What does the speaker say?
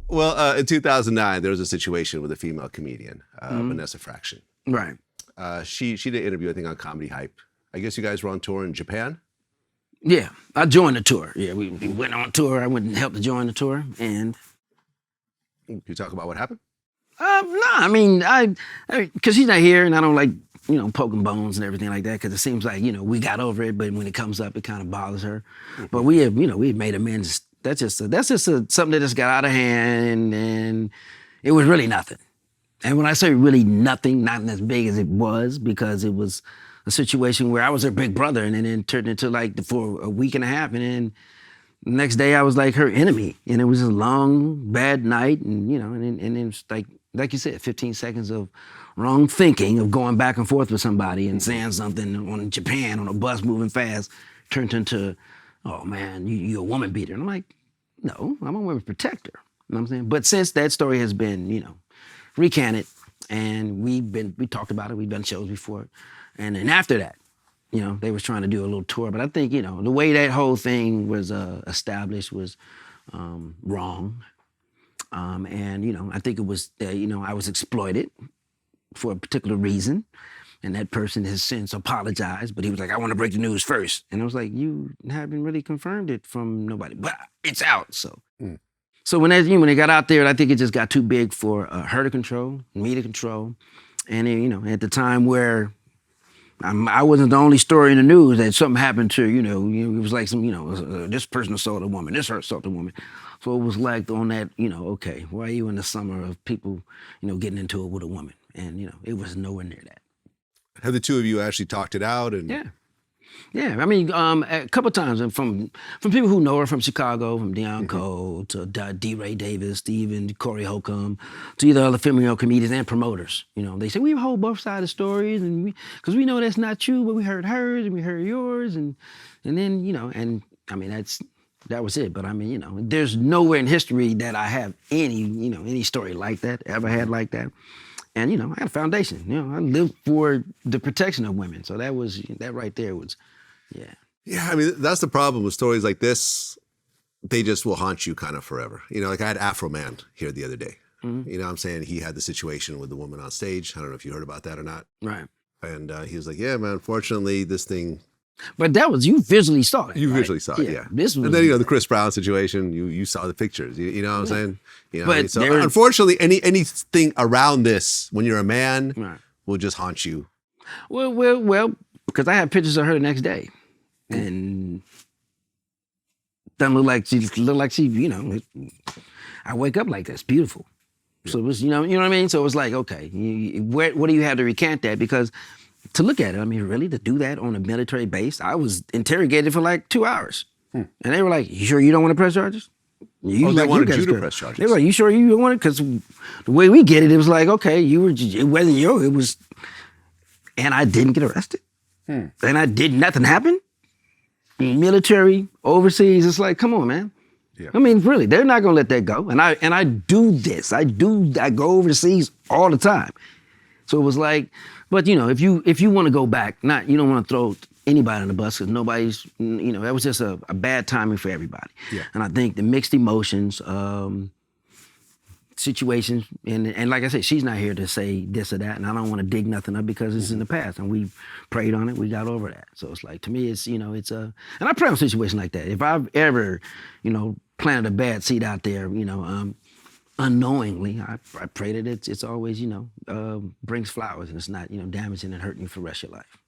Well, in 2009, there was a situation with a female comedian, Vanessa Fraction. Right. She did an interview, I think, on Comedy Hype. I guess you guys were on tour in Japan? Yeah, I joined the tour. Yeah, we went on tour. I went and helped to join the tour. And Can you talk about what happened? no, I mean, because she's not here, and I don't like, poking bones and everything like that, because it seems like, we got over it, but when it comes up, it kind of bothers her. But we have made amends. That's just something that just got out of hand, and it was really nothing. And when I say really nothing, not as big as it was, because it was a situation where I was her big brother, and then it turned into for a week and a half, and then the next day I was like her enemy, and it was a long, bad night, and and then it was like you said, 15 seconds of wrong thinking, of going back and forth with somebody and saying something on Japan on a bus moving fast, turned into, oh man, you're a woman beater. And I'm like, no, I'm a woman protector. You know what I'm saying? But since that story has been, recanted, and we talked about it, we've done shows before, and then after that, they was trying to do a little tour. But I think, the way that whole thing was established was wrong. And, I think it was, I was exploited for a particular reason. And that person has since apologized, but he was like, I want to break the news first. And I was like, you haven't really confirmed it from nobody, but it's out, so. So when they got out there, I think it just got too big for her to control, me to control. And then, at the time where I wasn't the only story in the news that something happened to, it was like this person assaulted a woman, this her assaulted a woman. So it was like on that, okay, why are you in the summer of people, getting into it with a woman? And, it was nowhere near that. Have the two of you actually talked it out? And Yeah, I mean, a couple of times, and from people who know her from Chicago, from Deion Cole to D. Ray Davis, to even Corey Holcomb, to either other female comedians and promoters. They say we hold both sides of stories, and because we know that's not true, but we heard hers and we heard yours, and then and I mean that was it. But I mean, there's nowhere in history that I have any story like that, ever had like that. And, I had a foundation. I lived for the protection of women. So that right there was, yeah. Yeah, I mean, that's the problem with stories like this. They just will haunt you kind of forever. Like I had Afro Man here the other day. What I'm saying? He had the situation with the woman on stage. I don't know if you heard about that or not. Right. And he was like, yeah, man, unfortunately, this thing. But that was, you visually saw it. You right? visually saw it, yeah. This was, and then, the Chris Brown situation, you saw the pictures. You know what I'm saying? But so unfortunately, anything around this, when you're a man, will just haunt you. Well, because I had pictures of her the next day. And doesn't look like she, I wake up like that. It's beautiful. So it was, you know what I mean? So it was like, okay, what do you have to recant that? Because to look at it, I mean, really, to do that on a military base, I was interrogated for like 2 hours. And they were like, you sure you don't want to press charges? They wanted you to press charges. They were like, you sure you don't want it? Because the way we get it, it was like, okay, it wasn't you, it was, and I didn't get arrested. And nothing happened. Military, overseas, it's like, come on, man. Yeah. I mean, really, they're not gonna let that go. And I do this. I go overseas all the time. So it was like, but if you want to go back, you don't want to throw anybody on the bus because nobody's, that was just a bad timing for everybody. Yeah. And I think the mixed emotions, situations, and like I said, she's not here to say this or that, and I don't want to dig nothing up because it's in the past, and we prayed on it, we got over that. So it's like, to me, it's, it's and I pray on a situation like that. If I've ever, planted a bad seed out there, unknowingly, I pray that it's always, brings flowers and it's not, damaging and hurting you for the rest of your life.